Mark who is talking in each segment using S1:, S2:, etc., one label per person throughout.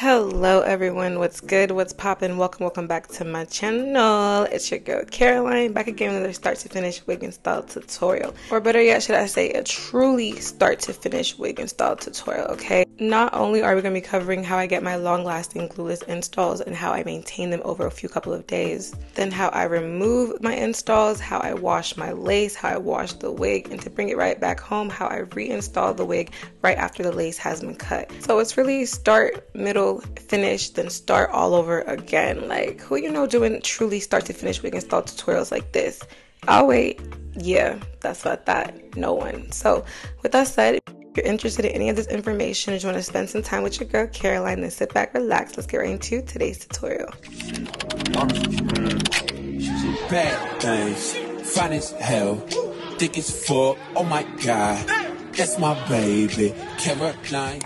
S1: Hello everyone, what's good, what's poppin', welcome back to my channel. It's your girl Caroline, back again with another start to finish wig install tutorial, or better yet, should I say a truly start to finish wig install tutorial. Okay, not only are we going to be covering how I get my long lasting glueless installs and how I maintain them over a couple of days, then how I remove my installs, how I wash my lace, how I wash the wig, and to bring it right back home, how I reinstall the wig right after the lace has been cut. So it's really start, middle, finish, then start all over again. Like, who you know doing truly start to finish wig install tutorials like this? I'll wait. Yeah, that's what I thought. No one. So with that said, if you're interested in any of this information and you want to spend some time with your girl Caroline, then sit back, relax. Let's get right into today's tutorial.
S2: Bad things, fine as hell, thick as fuck. Oh my god, that's my baby, Caroline.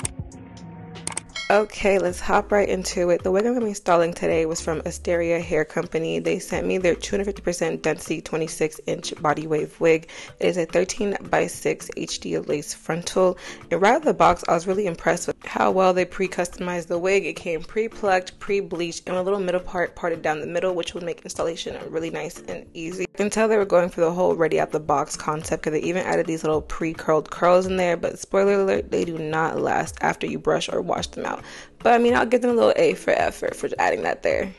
S1: Okay, let's hop right into it. The wig I'm going to be installing today was from Asteria Hair Company. They sent me their 250% density 26-inch BodyWave wig. It is a 13x6 HD lace frontal. And right out of the box, I was really impressed with how well they pre-customized the wig. It came pre-plucked, pre-bleached, and a little middle part parted down the middle, which would make installation really nice and easy. You can tell they were going for the whole ready out the box concept because they even added these little pre-curled curls in there, but spoiler alert, they do not last after you brush or wash them out. But I mean, I'll give them a little A for effort for adding that there.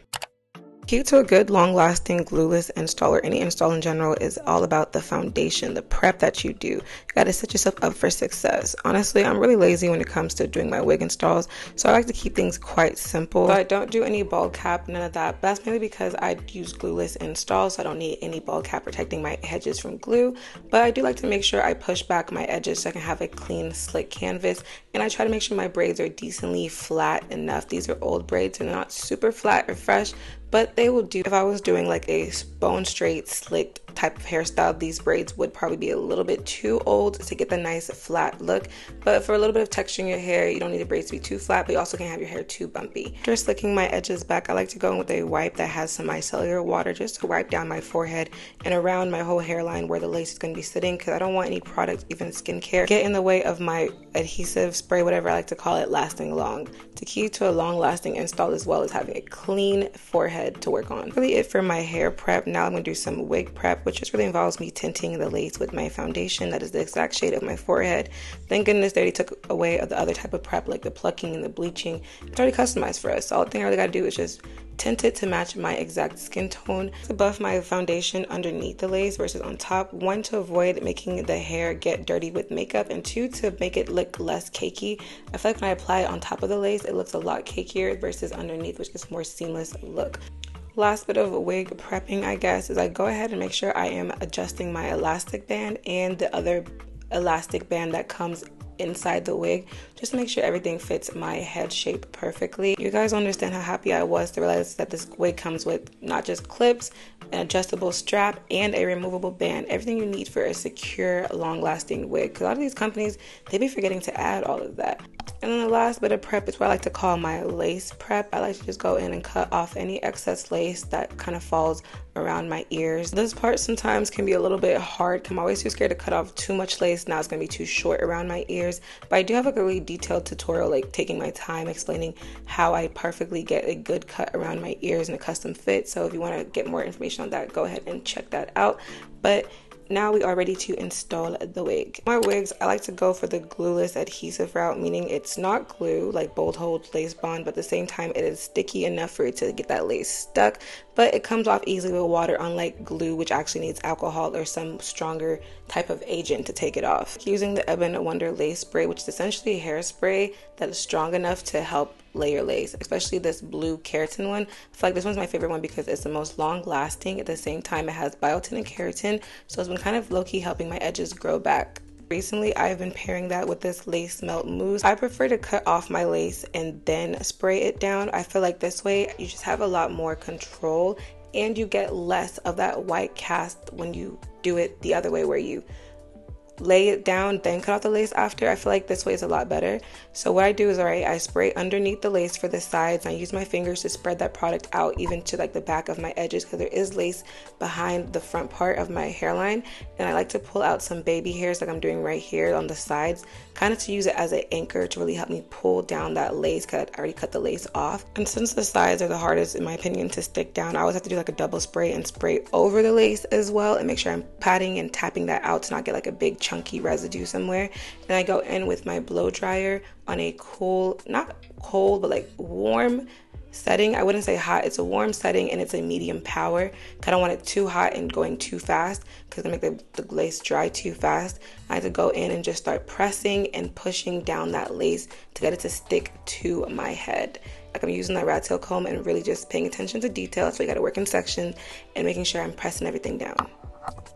S1: Key to a good long-lasting glueless install or any install in general is all about the foundation, the prep that you do. You got to set yourself up for success. Honestly, I'm really lazy when it comes to doing my wig installs, so I like to keep things quite simple. So I don't do any ball cap, none of that. But that's mainly because I use glueless installs, so I don't need any ball cap protecting my edges from glue. But I do like to make sure I push back my edges so I can have a clean, slick canvas. And I try to make sure my braids are decently flat enough. These are old braids and not super flat or fresh, but they will do. If I was doing like a bone straight slicked type of hairstyle, these braids would probably be a little bit too old to get the nice flat look. But for a little bit of texture in your hair, you don't need the braids to be too flat, but you also can't have your hair too bumpy. After slicking my edges back, I like to go in with a wipe that has some micellar water just to wipe down my forehead and around my whole hairline where the lace is going to be sitting, because I don't want any product, even skincare, get in the way of my adhesive spray, whatever I like to call it, lasting long. The key to a long lasting install as well is having a clean forehead to work on. Really it for my hair prep. Now I'm going to do some wig prep, which just really involves me tinting the lace with my foundation that is the exact shade of my forehead. Thank goodness they already took away of the other type of prep like the plucking and the bleaching. It's already customized for us. So all the thing I really got to do is just tint it to match my exact skin tone. To buff my foundation underneath the lace versus on top. One, to avoid making the hair get dirty with makeup, and two, to make it look less cakey. I feel like when I apply it on top of the lace, it looks a lot cakier versus underneath, which gives more seamless look. Last bit of wig prepping, I guess, is I go ahead and make sure I am adjusting my elastic band and the other elastic band that comes inside the wig, just to make sure everything fits my head shape perfectly. You guys understand how happy I was to realize that this wig comes with not just clips, an adjustable strap, and a removable band. Everything you need for a secure, long-lasting wig. Because a lot of these companies, they be forgetting to add all of that. And then the last bit of prep is what I like to call my lace prep. I like to just go in and cut off any excess lace that kind of falls around my ears. This part sometimes can be a little bit hard. I'm always too scared to cut off too much lace. Now it's going to be too short around my ears. But I do have a really detailed tutorial, like taking my time explaining how I perfectly get a good cut around my ears in a custom fit. So if you want to get more information on that, go ahead and check that out. But now we are ready to install the wig. My wigs, I like to go for the glueless adhesive route, meaning it's not glue like Bold Hold Lace Bond, but at the same time it is sticky enough for it to get that lace stuck, but it comes off easily with water, unlike glue, which actually needs alcohol or some stronger type of agent to take it off. Using the Ebon Wonder Lace Spray, which is essentially hairspray that is strong enough to help layer lace, especially this blue keratin one. I feel like this one's my favorite one because it's the most long lasting. At the same time, it has biotin and keratin, so it's been kind of low-key helping my edges grow back. Recently, I've been pairing that with this lace melt mousse. I prefer to cut off my lace and then spray it down. I feel like this way you just have a lot more control and you get less of that white cast when you do it the other way, where you lay it down, then cut off the lace after. I feel like this way is a lot better. So what I do is, alright, I spray underneath the lace for the sides, and I use my fingers to spread that product out even to like the back of my edges, because there is lace behind the front part of my hairline, and I like to pull out some baby hairs like I'm doing right here on the sides, kind of to use it as an anchor to really help me pull down that lace, because I already cut the lace off. And since the sides are the hardest in my opinion to stick down, I always have to do like a double spray and spray over the lace as well, and make sure I'm patting and tapping that out to not get like a big chunky residue somewhere. Then I go in with my blow dryer on a cool, not cold, but like warm setting. I wouldn't say hot, it's a warm setting, and it's a medium power. I don't want it too hot and going too fast, because it'll make the lace dry too fast. I have to go in and just start pressing and pushing down that lace to get it to stick to my head. Like I'm using that rat tail comb and really just paying attention to detail. So you gotta work in sections and making sure I'm pressing everything down.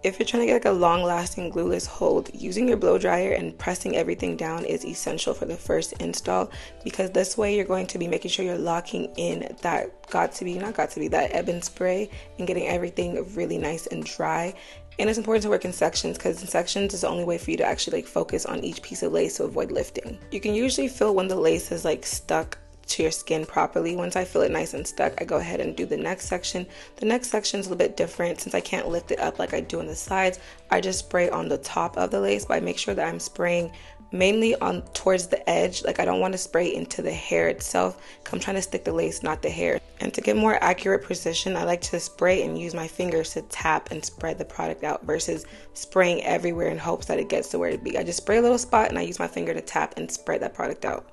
S1: If you're trying to get like a long-lasting glueless hold, using your blow dryer and pressing everything down is essential for the first install, because this way you're going to be making sure you're locking in that that ebon spray and getting everything really nice and dry. And it's important to work in sections, because in sections is the only way for you to actually like focus on each piece of lace to avoid lifting. You can usually feel when the lace is like stuck to your skin properly. Once I feel it nice and stuck, I go ahead and do the next section. The next section is a little bit different. Since I can't lift it up like I do on the sides, I just spray on the top of the lace, but I make sure that I'm spraying mainly on towards the edge. Like I don't want to spray into the hair itself, because I'm trying to stick the lace, not the hair. And to get more accurate precision, I like to spray and use my fingers to tap and spread the product out, versus spraying everywhere in hopes that it gets to where it be. I just spray a little spot and I use my finger to tap and spread that product out.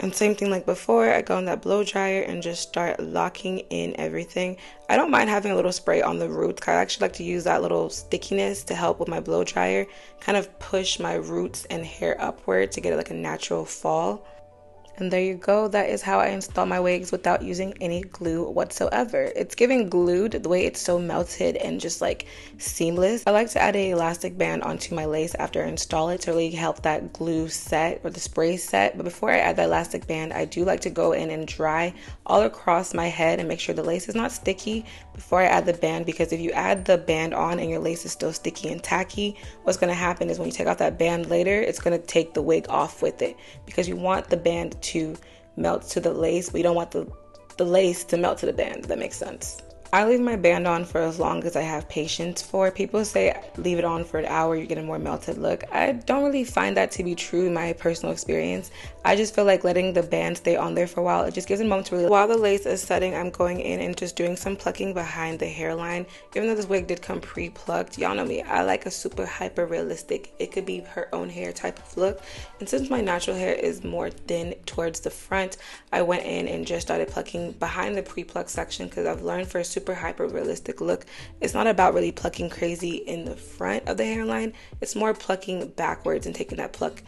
S1: And same thing like before, I go in that blow dryer and just start locking in everything. I don't mind having a little spray on the roots, because I actually like to use that little stickiness to help with my blow dryer, kind of push my roots and hair upward to get it like a natural fall. And there you go. That is how I install my wigs without using any glue whatsoever. It's giving glued the way it's so melted and just like seamless. I like to add an elastic band onto my lace after I install it to really help that glue set or the spray set. But before I add that elastic band, I do like to go in and dry all across my head and make sure the lace is not sticky before I add the band, because if you add the band on and your lace is still sticky and tacky, what's going to happen is when you take off that band later, it's going to take the wig off with it, because you want the band to melt to the lace, but you don't want the lace to melt to the band. That makes sense. I leave my band on for as long as I have patience for. People say leave it on for an hour, you get a more melted look. I don't really find that to be true in my personal experience. I just feel like letting the band stay on there for a while, it just gives it a moment to really. While the lace is setting, I'm going in and just doing some plucking behind the hairline. Even though this wig did come pre-plucked, y'all know me, I like a super hyper realistic, it could be her own hair type of look. And since my natural hair is more thin towards the front, I went in and just started plucking behind the pre-pluck section, because I've learned for a super hyper realistic look, it's not about really plucking crazy in the front of the hairline, it's more plucking backwards and taking that pluck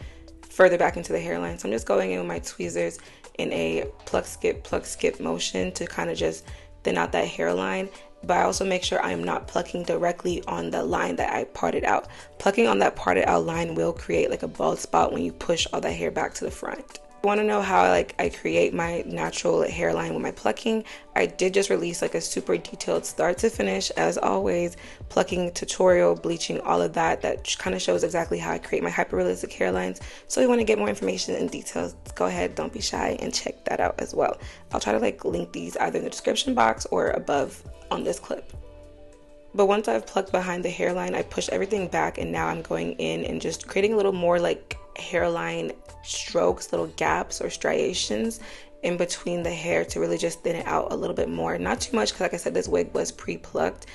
S1: further back into the hairline. So I'm just going in with my tweezers in a pluck skip motion to kind of just thin out that hairline. But I also make sure I'm not plucking directly on the line that I parted out. Plucking on that parted out line will create like a bald spot when you push all that hair back to the front. Want to know how I create my natural hairline with my plucking? I did just release like a super detailed start to finish, as always, plucking tutorial, bleaching, all of that kind of shows exactly how I create my hyper realistic hairlines. So if you want to get more information and details, go ahead, don't be shy, and check that out as well. I'll try to like link these either in the description box or above on this clip. But once I've plucked behind the hairline, I push everything back, and now I'm going in and just creating a little more like hairline strokes, little gaps or striations in between the hair to really just thin it out a little bit more. Not too much, because like I said, this wig was pre-plucked,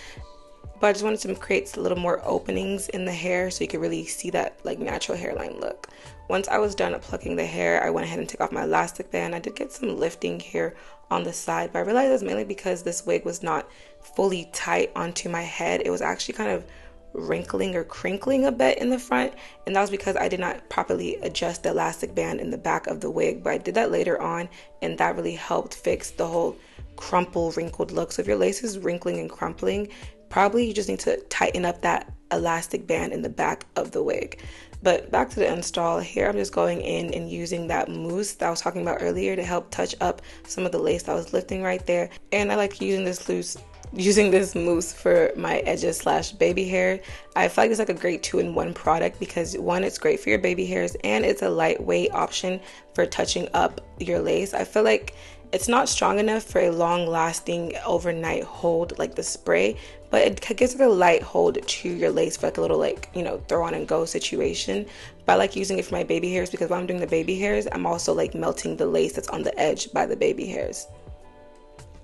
S1: but I just wanted to create a little more openings in the hair so you could really see that like natural hairline look. Once I was done plucking the hair, I went ahead and took off my elastic band. I did get some lifting here on the side, but I realized it's mainly because this wig was not fully tight onto my head. It was actually kind of wrinkling or crinkling a bit in the front, and that was because I did not properly adjust the elastic band in the back of the wig. But I did that later on, and that really helped fix the whole crumple, wrinkled look. So if your lace is wrinkling and crumpling, probably you just need to tighten up that elastic band in the back of the wig. But back to the install. Here I'm just going in and using that mousse that I was talking about earlier to help touch up some of the lace that was lifting right there. And I like using this loose using this mousse for my edges slash baby hair. I feel like it's like a great 2-in-1 product because one, it's great for your baby hairs and it's a lightweight option for touching up your lace. I feel like it's not strong enough for a long lasting overnight hold like the spray, but it gives it a light hold to your lace for like a little like, you know, throw on and go situation. But I like using it for my baby hairs because when I'm doing the baby hairs, I'm also like melting the lace that's on the edge by the baby hairs.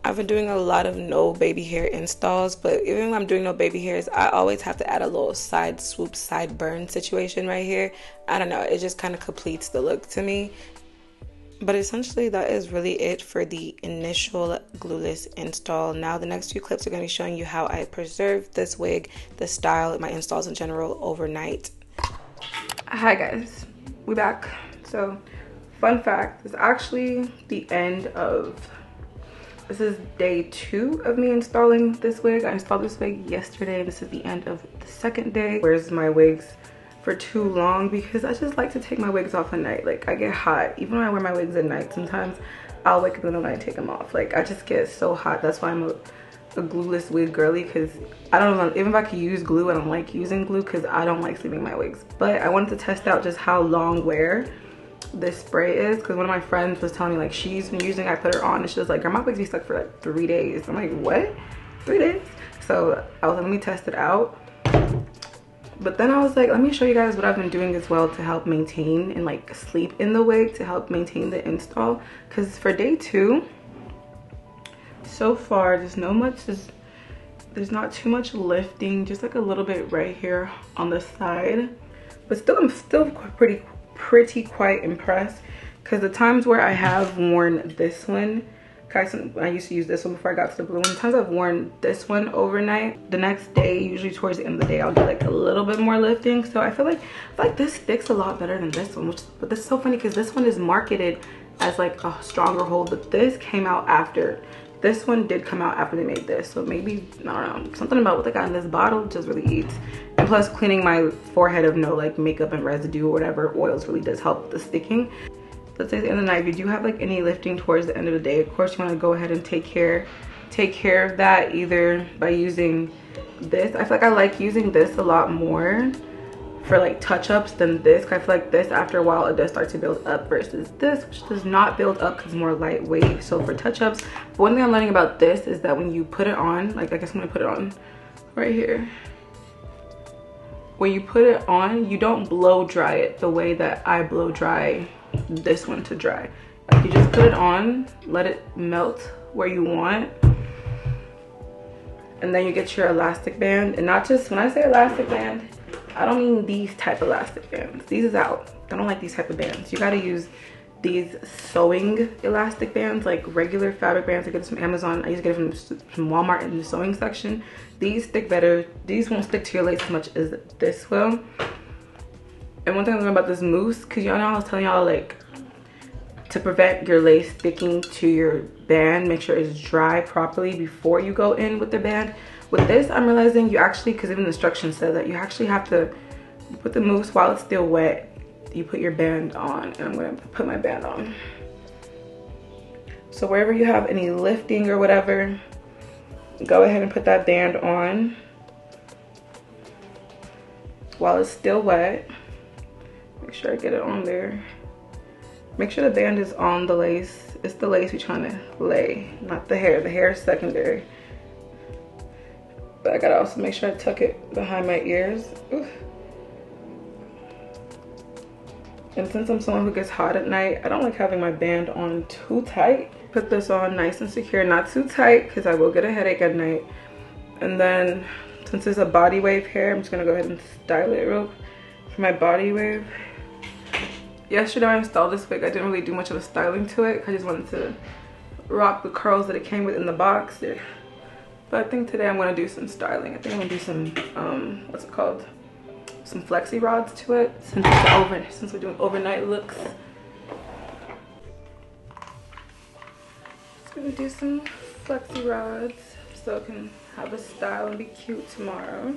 S1: I've been doing a lot of no baby hair installs, but even when I'm doing no baby hairs, I always have to add a little side swoop, side burn situation right here. I don't know, it just kind of completes the look to me. But essentially that is really it for the initial glueless install. Now the next few clips are going to be showing you how I preserved this wig, the style, my installs in general overnight. Hi guys, we back. So fun fact, it's actually the end of, this is day 2 of me installing this wig. I installed this wig yesterday. This is the end of the second day. Where's my wigs for too long because I just like to take my wigs off at night. Like I get hot. Even when I wear my wigs at night, sometimes I'll wake up in the night and take them off. Like I just get so hot. That's why I'm a glueless wig girly, because I don't know, even if I could use glue, I don't like using glue because I don't like sleeping my wigs. But I wanted to test out just how long wear this spray is, because one of my friends was telling me like she's been using, I put her on and she was like, girl, my wigs be stuck for like 3 days. I'm like, what? 3 days? So I was like, let me test it out. But then I was like, let me show you guys what I've been doing as well to help maintain and like sleep in the wig to help maintain the install. Because for day 2, so far there's not too much lifting, just like a little bit right here on the side. But still, I'm still pretty quite impressed, because the times where I have worn this one, I used to use this one before I got to the blue one. The times I've worn this one overnight, the next day, usually towards the end of the day, I'll do like a little bit more lifting. So I feel like this sticks a lot better than this one, but this is so funny because this one is marketed as like a stronger hold, but this came out after. This one did come out after they made this, so maybe, I don't know, something about what they got in this bottle just really eats. And plus cleaning my forehead of no like makeup and residue or whatever oils really does help with the sticking. Let's say at the end of the night, if you do have like any lifting towards the end of the day, of course you want to go ahead and take care of that either by using this. I feel like I like using this a lot more for like touch-ups than this, because I feel like this after a while it does start to build up versus this, which does not build up because it's more lightweight. So for touch-ups, but one thing I'm learning about this is that when you put it on, like I guess I'm gonna put it on right here. When you put it on, you don't blow dry it the way that I blow dry this one to dry. Like you just put it on, let it melt where you want, and then you get your elastic band. And not just, when I say elastic band, I don't mean these type of elastic bands. These is out. I don't like these type of bands. You gotta use these sewing elastic bands, like regular fabric bands. I get this from Amazon. I used to get it from Walmart in the sewing section. These stick better. These won't stick to your lace as much as this will. And one thing I learned about this mousse, because y'all know I was telling y'all like to prevent your lace sticking to your band, make sure it's dry properly before you go in with the band. With this, I'm realizing you actually, because even the instructions said that you actually have to put the mousse while it's still wet. You put your band on, and I'm gonna put my band on. So wherever you have any lifting or whatever, go ahead and put that band on while it's still wet. Make sure I get it on there. Make sure the band is on the lace. It's the lace we're trying to lay, not the hair. The hair is secondary. But I gotta also make sure I tuck it behind my ears. Oof. And since I'm someone who gets hot at night, I don't like having my band on too tight. Put this on nice and secure, not too tight, because I will get a headache at night. And then, since it's a BodyWave hair, I'm just gonna go ahead and style it real for my BodyWave. Yesterday I installed this wig. I didn't really do much of a styling to it. I just wanted to rock the curls that it came with in the box. But I think today I'm gonna do some styling. I think I'm gonna do some, what's it called? Some flexi rods to it, since we're doing overnight looks. Just gonna do some flexi rods so it can have a style and be cute tomorrow.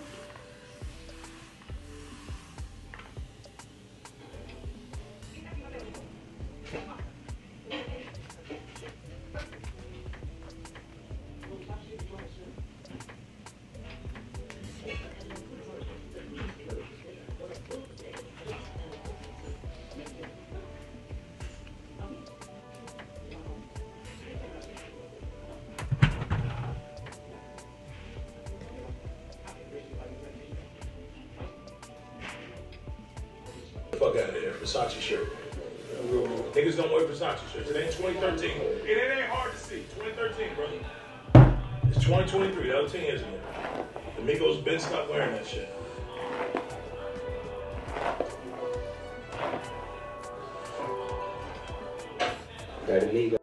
S3: Fuck out of there. Versace shirt. Niggas don't wear Versace shirts. It ain't 2013. It ain't hard to see. 2013, brother. It's 2023. That was 10 years ago. The Migos been stopped wearing that shit.
S4: Got a Migo.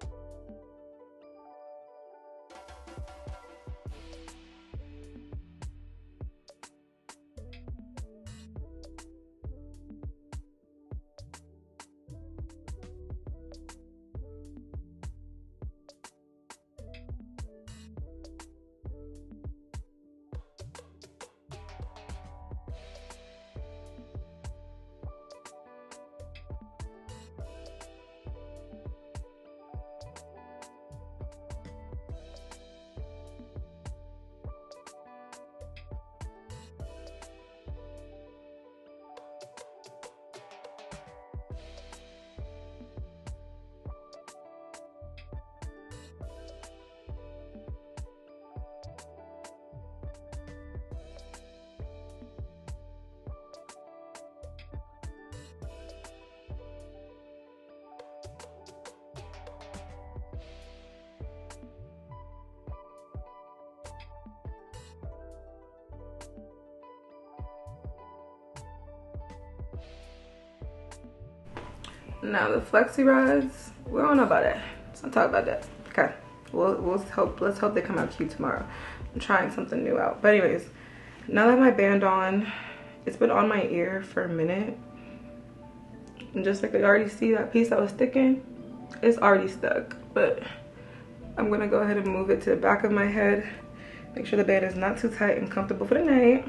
S1: Now the flexi rods, we don't know about that. Let's not talk about that. Okay, let's hope they come out cute tomorrow. I'm trying something new out. But anyways, now that I have my band on, it's been on my ear for a minute. And just like I already see that piece that was sticking, it's already stuck. But I'm gonna go ahead and move it to the back of my head. Make sure the band is not too tight and comfortable for the night.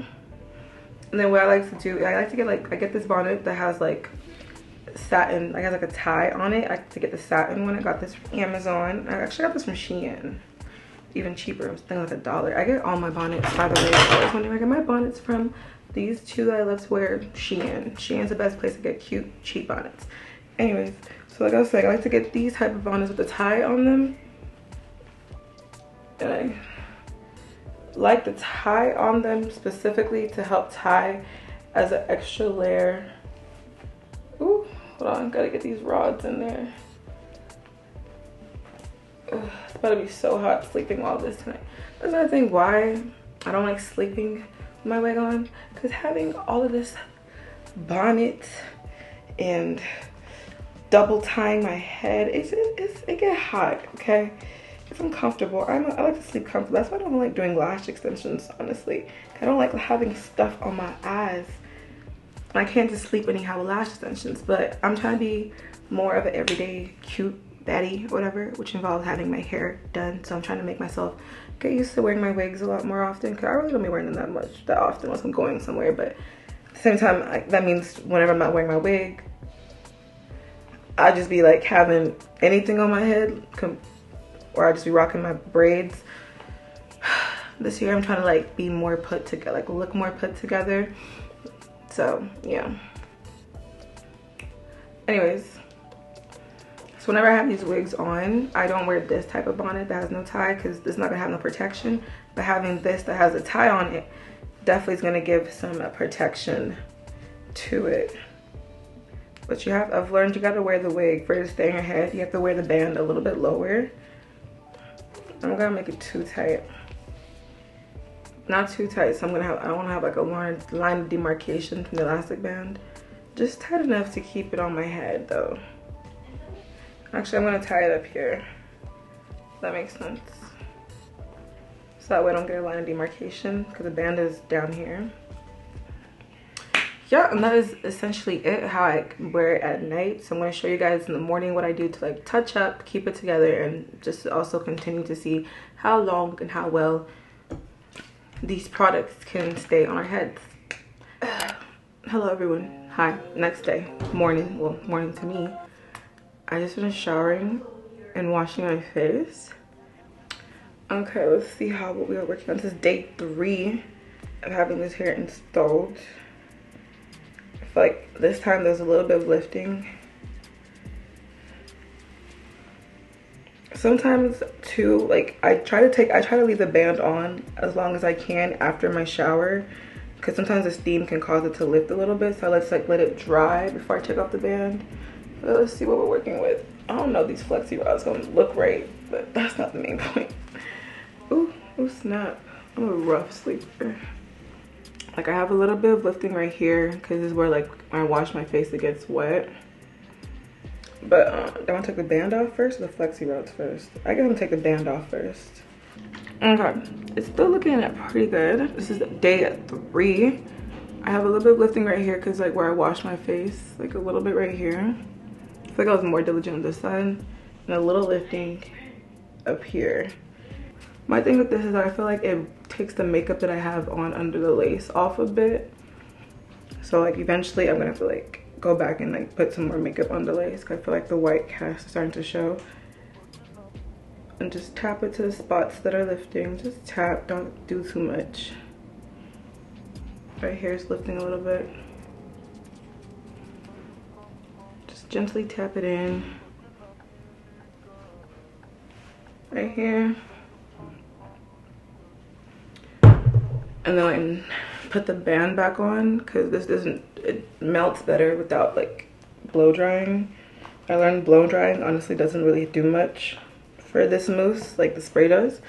S1: And then what I like to do, I like to get I get this bonnet that has like satin, has like a tie on it. I like to get the satin one. I got this from Amazon. I actually got this from Shein, even cheaper. It was like $1. I get all my bonnets, by the way. I always wondering where I get my bonnets from. These two that I love to wear, Shein. Shein's the best place to get cute, cheap bonnets. Anyways, so like I was saying, I like to get these type of bonnets with the tie on them. And I like the tie on them specifically to help tie as an extra layer. Ooh, hold on, gotta get these rods in there. Ugh, it's about to be so hot sleeping all this tonight. That's another thing why I don't like sleeping with my wig on, because having all of this bonnet and double tying my head, it get hot, okay? It's uncomfortable. I like to sleep comfortable. That's why I don't like doing lash extensions, honestly. I don't like having stuff on my eyes. I can't just sleep anyhow with lash extensions, but I'm trying to be more of an everyday cute baddie or whatever, which involves having my hair done. So I'm trying to make myself get used to wearing my wigs a lot more often, because I really don't be wearing them that often unless I'm going somewhere. But at the same time, that means whenever I'm not wearing my wig, I just be like having anything on my head, or I just be rocking my braids. This year I'm trying to like be more put together, like look more put together. So yeah. Anyways, so whenever I have these wigs on, I don't wear this type of bonnet that has no tie, because it's not gonna have no protection. But having this that has a tie on it definitely is gonna give some protection to it. But I've learned you gotta wear the wig for it to stay in your head. You have to wear the band a little bit lower. I'm gonna make it too tight. Not too tight, so I don't wanna have like a line of demarcation from the elastic band. Just tight enough to keep it on my head though. Actually, I'm gonna tie it up here. If that makes sense. So that way I don't get a line of demarcation, because the band is down here. Yeah, and that is essentially it, how I wear it at night. So I'm gonna show you guys in the morning what I do to like touch up, keep it together, and just also continue to see how long and how well these products can stay on our heads. Hello everyone, hi, next day, morning, well, morning to me. I just finished showering and washing my face. Okay, let's see what we are working on. This is day 3 of having this hair installed. I feel like this time there's a little bit of lifting. Sometimes too, like I try to leave the band on as long as I can after my shower, because sometimes the steam can cause it to lift a little bit. So let's like let it dry before I take off the band. But let's see what we're working with. I don't know if these flexi rods gonna look right, but that's not the main point. Ooh, snap. I'm a rough sleeper. Like I have a little bit of lifting right here because this is where like when I wash my face it gets wet. But do I want to take the band off first or the flexi rods first? I guess I'm gonna take the band off first. Okay, it's still looking pretty good. This is day 3. I have a little bit of lifting right here because like where I wash my face, like a little bit right here. I feel like I was more diligent on this side, and a little lifting up here. My thing with this is that I feel like it takes the makeup that I have on under the lace off a bit. So like eventually I'm gonna have to like go back and like put some more makeup on the lace because I feel like the white cast is starting to show. And just tap it to the spots that are lifting. Just tap, don't do too much. Right here is lifting a little bit. Just gently tap it in. Right here. And then put the band back on because this doesn't, it melts better without like blow drying. I learned blow drying honestly doesn't really do much for this mousse like the spray does.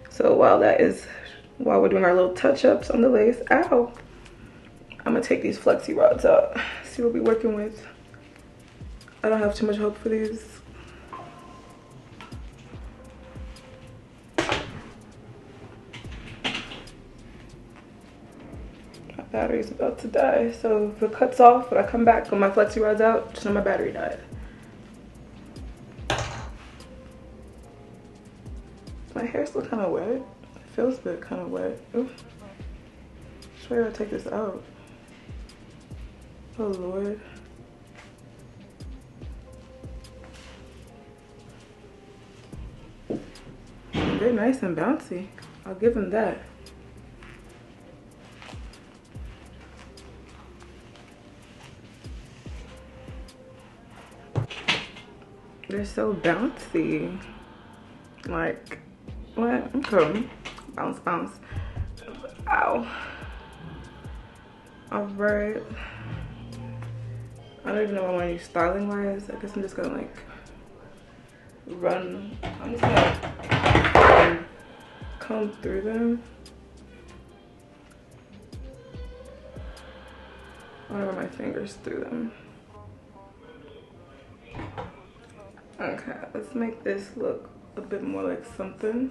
S1: So while we're doing our little touch-ups on the lace, ow, I'm gonna take these flexi rods out, see what we're working with. I don't have too much hope for these. Battery's about to die, so if it cuts off when I come back with my flexi rods out, just know my battery died. My hair's still kind of wet. It feels a bit kind of wet. Ooh. Sure, I gotta take this out. Oh Lord. They're nice and bouncy. I'll give them that. They're so bouncy. Like, what? Okay. Bounce, bounce. Ow. Alright. I don't even know what I want to use styling wise. I guess I'm just gonna like run. I'm just gonna comb through them. I want to run my fingers through them. Okay, let's make this look a bit more like something.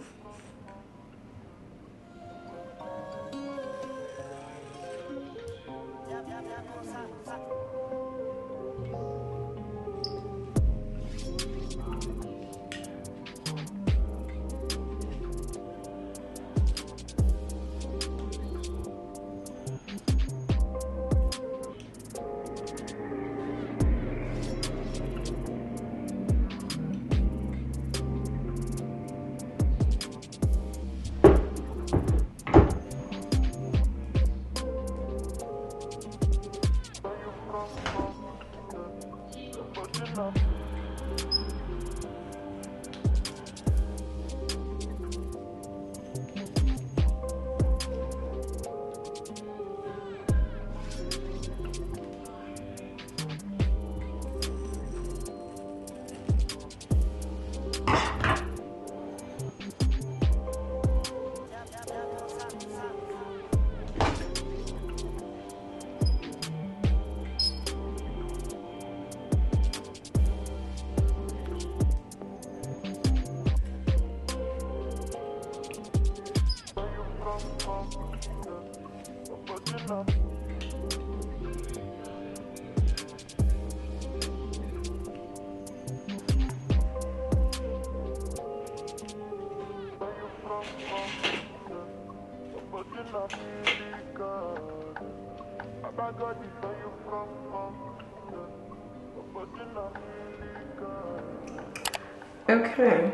S1: Okay,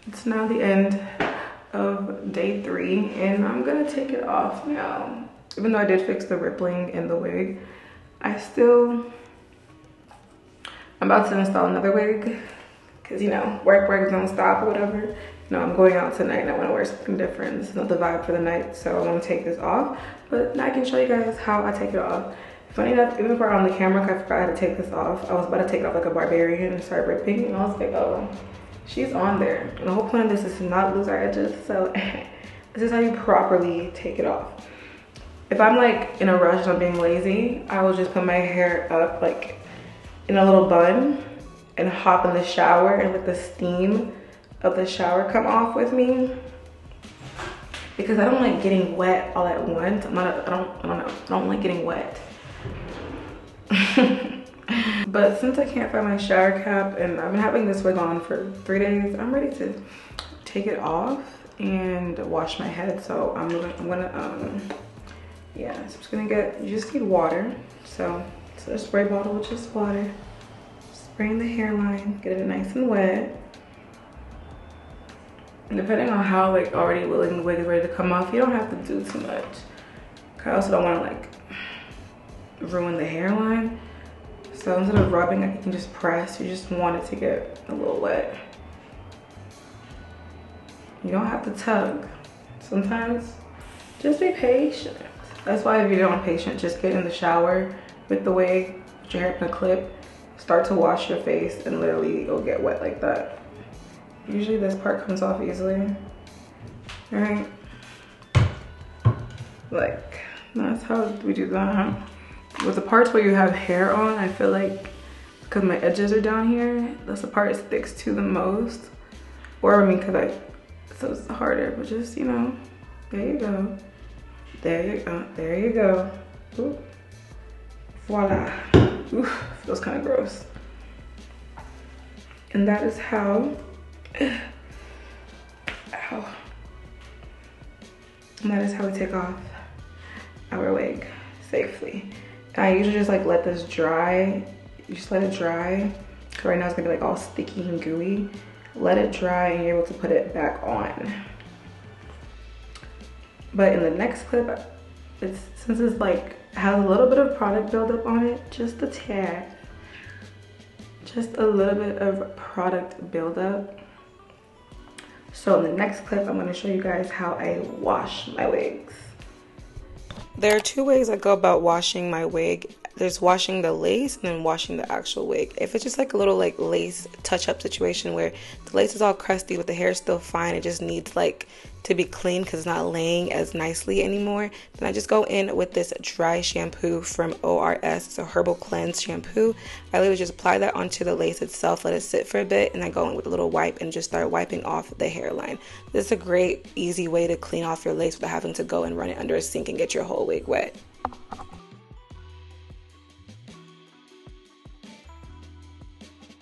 S1: it's now the end of day 3 and I'm gonna take it off now. Even though I did fix the rippling in the wig, I'm about to install another wig because you know, work don't stop or whatever. No, I'm going out tonight and I want to wear something different. This is not the vibe for the night, so I want to take this off. But now I can show you guys how I take it off. Funny enough, even before on the camera, I forgot how to take this off. I was about to take it off like a barbarian and start ripping, and I was like, oh, she's on there. And the whole point of this is to not lose our edges, so this is how you properly take it off. If I'm like in a rush and I'm being lazy, I will just put my hair up like in a little bun and hop in the shower and let the steam of the shower come off with me, because I don't like getting wet all at once. I don't like getting wet. But since I can't find my shower cap and I've been having this wig on for 3 days, I'm ready to take it off and wash my head. So I'm gonna yeah, so I'm just gonna get, you just need water. So it's a spray bottle with just water. Spray in the hairline, get it nice and wet. And depending on how like already willing the wig is ready to come off, you don't have to do too much. I also don't want to like ruin the hairline. So instead of rubbing, like you can just press. You just want it to get a little wet. You don't have to tug. Sometimes just be patient. That's why if you're not patient, just get in the shower with the wig, put your hair in a clip, start to wash your face, and literally it'll get wet like that. Usually this part comes off easily, right? Like, that's how we do that. With the parts where you have hair on, I feel like, because my edges are down here, that's the part that sticks to the most. Or I mean, so it's harder, but just, you know, there you go. There you go, there you go. Ooh. Voila. Oof, feels kind of gross. And that is how, ow. And that is how we take off our wig safely. I usually just like let this dry. You just let it dry. Cause right now it's gonna be like all sticky and gooey. Let it dry and you're able to put it back on. But in the next clip, since it's like has a little bit of product buildup on it, just a tad. Just a little bit of product buildup. So in the next clip, I'm gonna show you guys how I wash my wigs. There are 2 ways I go about washing my wig. There's washing the lace and then washing the actual wig. If it's just like a little like lace touch-up situation where the lace is all crusty but the hair is still fine, it just needs like to be clean because it's not laying as nicely anymore, then I just go in with this dry shampoo from ORS. It's a herbal cleanse shampoo. I literally just apply that onto the lace itself, let it sit for a bit, and I go in with a little wipe and just start wiping off the hairline. This is a great easy way to clean off your lace without having to go and run it under a sink and get your whole wig wet.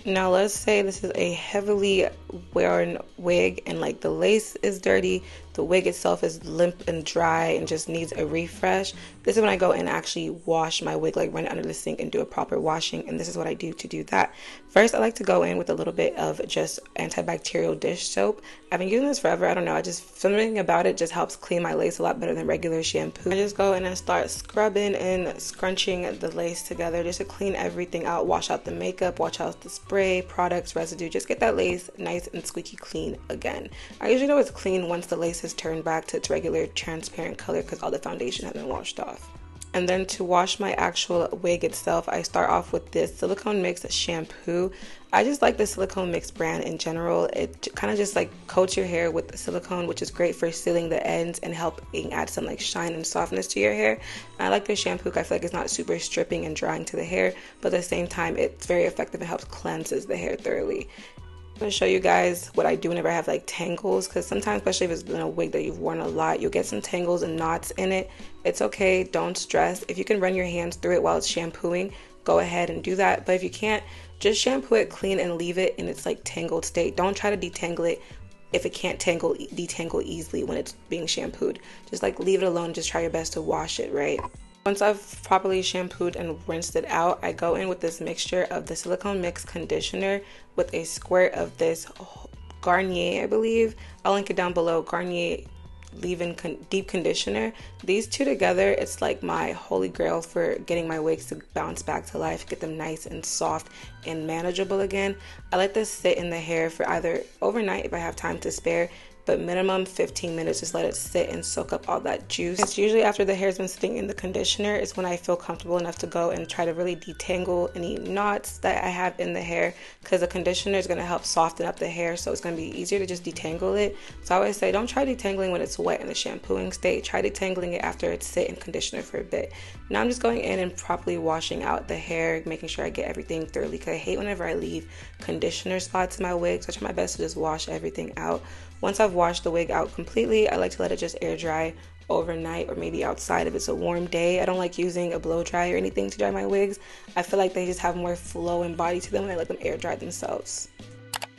S1: Now let's say this is a heavily worn wig and like the lace is dirty, the wig itself is limp and dry and just needs a refresh. This is when I go and actually wash my wig, like run it under the sink and do a proper washing, and this is what I do to do that. First, I like to go in with a little bit of just antibacterial dish soap. I've been using this forever. I don't know, something about it just helps clean my lace a lot better than regular shampoo. I just go in and start scrubbing and scrunching the lace together just to clean everything out, wash out the makeup, wash out the spray, products, residue, just get that lace nice and squeaky clean again. I usually know it's clean once the lace is turned back to its regular transparent color because all the foundation has been washed off. And then to wash my actual wig itself, I start off with this silicone mix shampoo. I just like the silicone mix brand in general. It kind of just like coats your hair with the silicone, which is great for sealing the ends and helping add some like shine and softness to your hair. And I like this shampoo because I feel like it's not super stripping and drying to the hair, but at the same time it's very effective and helps cleanses the hair thoroughly. I'm going to show you guys what I do whenever I have like tangles, because sometimes, especially if it's in a wig that you've worn a lot, you'll get some tangles and knots in it. It's okay, don't stress. If you can run your hands through it while it's shampooing, go ahead and do that. But if you can't, just shampoo it clean and leave it in its like tangled state. Don't try to detangle it if it can't detangle easily when it's being shampooed. Just like leave it alone, just try your best to wash it, right? Once I've properly shampooed and rinsed it out, I go in with this mixture of the silicone mix conditioner with a squirt of this Garnier, I believe. I'll link it down below. Garnier leave-in deep conditioner. These two together, it's like my holy grail for getting my wigs to bounce back to life, get them nice and soft and manageable again. I let this sit in the hair for either overnight if I have time to spare, but minimum 15 minutes, just let it sit and soak up all that juice. It's usually after the hair's been sitting in the conditioner is when I feel comfortable enough to go and try to really detangle any knots that I have in the hair, because the conditioner is going to help soften up the hair, so it's going to be easier to just detangle it. So I always say don't try detangling when it's wet in the shampooing state, try detangling it after it's sit in conditioner for a bit. Now I'm just going in and properly washing out the hair, making sure I get everything thoroughly, because I hate whenever I leave conditioner spots in my wig, so I try my best to just wash everything out. Once I've washed the wig out completely, I like to let it just air dry overnight, or maybe outside if it's a warm day. I don't like using a blow dry or anything to dry my wigs. I feel like they just have more flow and body to them when I let them air dry themselves.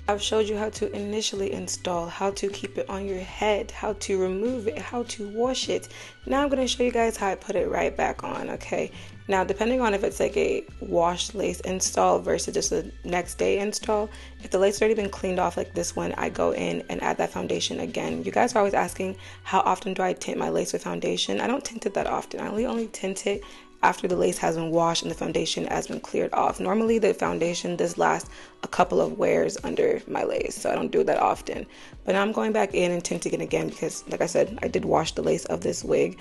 S1: I've showed you how to initially install, how to keep it on your head, how to remove it, how to wash it. Now I'm going to show you guys how I put it right back on, okay? Now, depending on if it's like a washed lace install versus just a next day install, if the lace has already been cleaned off like this one, I go in and add that foundation again. You guys are always asking, how often do I tint my lace with foundation? I don't tint it that often. I only tint it after the lace has been washed and the foundation has been cleared off. Normally the foundation does last a couple of wears under my lace, so I don't do it that often. But now I'm going back in and tinting it again because, like I said, I did wash the lace of this wig.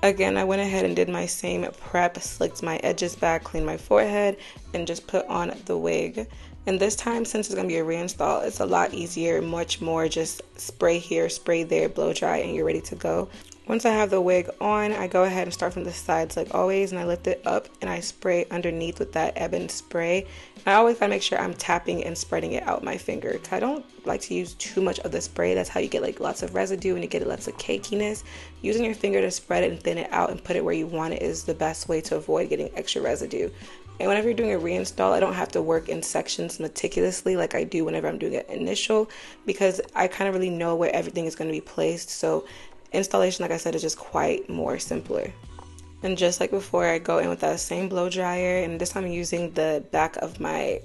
S1: Again, I went ahead and did my same prep, slicked my edges back, cleaned my forehead, and just put on the wig. And this time, since it's going to be a reinstall, it's a lot easier, much more just spray here, spray there, blow dry, and you're ready to go. Once I have the wig on, I go ahead and start from the sides like always, and I lift it up and I spray underneath with that ebon spray. I always gotta make sure I'm tapping and spreading it out my finger, because I don't like to use too much of the spray. That's how you get like lots of residue and you get lots of cakiness. Using your finger to spread it and thin it out and put it where you want it is the best way to avoid getting extra residue. And whenever you're doing a reinstall, I don't have to work in sections meticulously like I do whenever I'm doing an initial, because I kind of really know where everything is going to be placed. So installation, like I said, is just quite more simpler. And just like before, I go in with that same blow dryer, and this time I'm using the back of my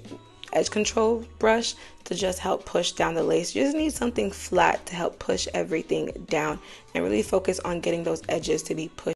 S1: edge control brush to just help push down the lace. You just need something flat to help push everything down and really focus on getting those edges to be pushed.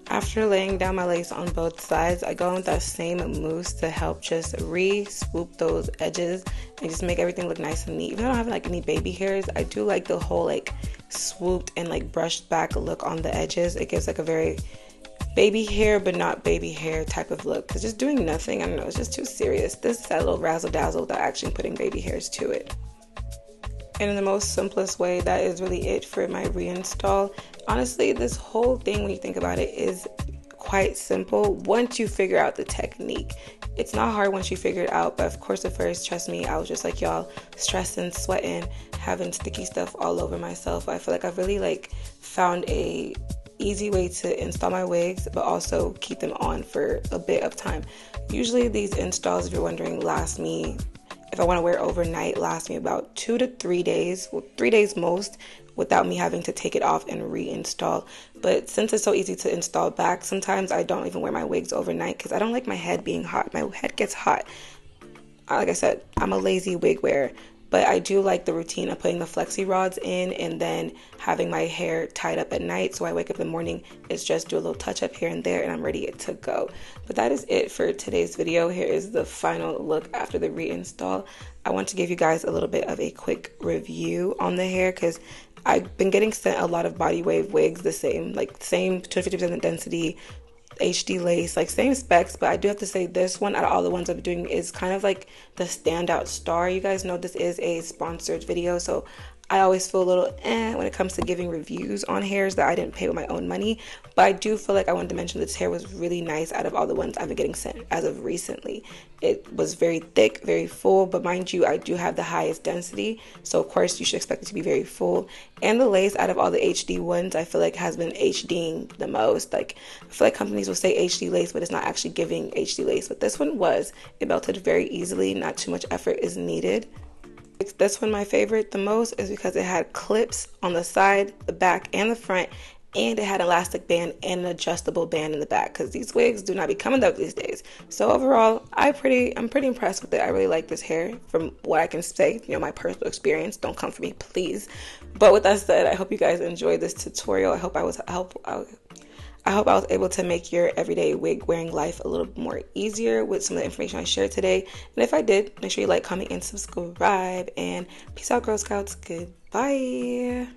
S1: After laying down my lace on both sides, I go in with that same mousse to help just re-swoop those edges and just make everything look nice and neat. Even though I don't have like any baby hairs, I do like the whole like swooped and like brushed back look on the edges. It gives like a very baby hair but not baby hair type of look, because just doing nothing, I don't know, it's just too serious. This is that little razzle dazzle without actually putting baby hairs to it. And in the most simplest way, that is really it for my reinstall. Honestly, this whole thing, when you think about it, is quite simple once you figure out the technique. It's not hard once you figure it out, but of course at first, trust me, I was just like y'all, stressing, sweating, having sticky stuff all over myself. I feel like I've really like found a easy way to install my wigs, but also keep them on for a bit of time. Usually these installs, if you're wondering, last me, if I want to wear overnight, last me about 2 to 3 days, well 3 days most, without me having to take it off and reinstall. But since it's so easy to install back, sometimes I don't even wear my wigs overnight because I don't like my head being hot. My head gets hot. Like I said, I'm a lazy wig wearer, but I do like the routine of putting the flexi rods in and then having my hair tied up at night. So I wake up in the morning, it's just do a little touch up here and there and I'm ready to go. But that is it for today's video. Here is the final look after the reinstall. I want to give you guys a little bit of a quick review on the hair because I've been getting sent a lot of BodyWave wigs, the same 250% density, HD lace, like same specs, but I do have to say this one out of all the ones I'm doing is kind of like the standout star. You guys know this is a sponsored video, so I always feel a little when it comes to giving reviews on hairs that I didn't pay with my own money, but I do feel like I wanted to mention this hair was really nice out of all the ones I've been getting sent as of recently. It was very thick, very full, but mind you, I do have the highest density, so of course you should expect it to be very full. And the lace out of all the HD ones, I feel like has been HDing the most. Like, I feel like companies will say HD lace, but it's not actually giving HD lace. But this one was. It melted very easily, not too much effort is needed. This one, my favorite the most, is because it had clips on the side, the back, and the front, and it had an elastic band and an adjustable band in the back, because these wigs do not be coming up these days. So overall, I'm pretty impressed with it. I really like this hair from what I can say, my personal experience. Don't come for me, please. But with that said, I hope you guys enjoyed this tutorial. I hope I was able to make your everyday wig wearing life a little more easier with some of the information I shared today. And if I did, make sure you like, comment, and subscribe. And peace out, Girl Scouts. Goodbye.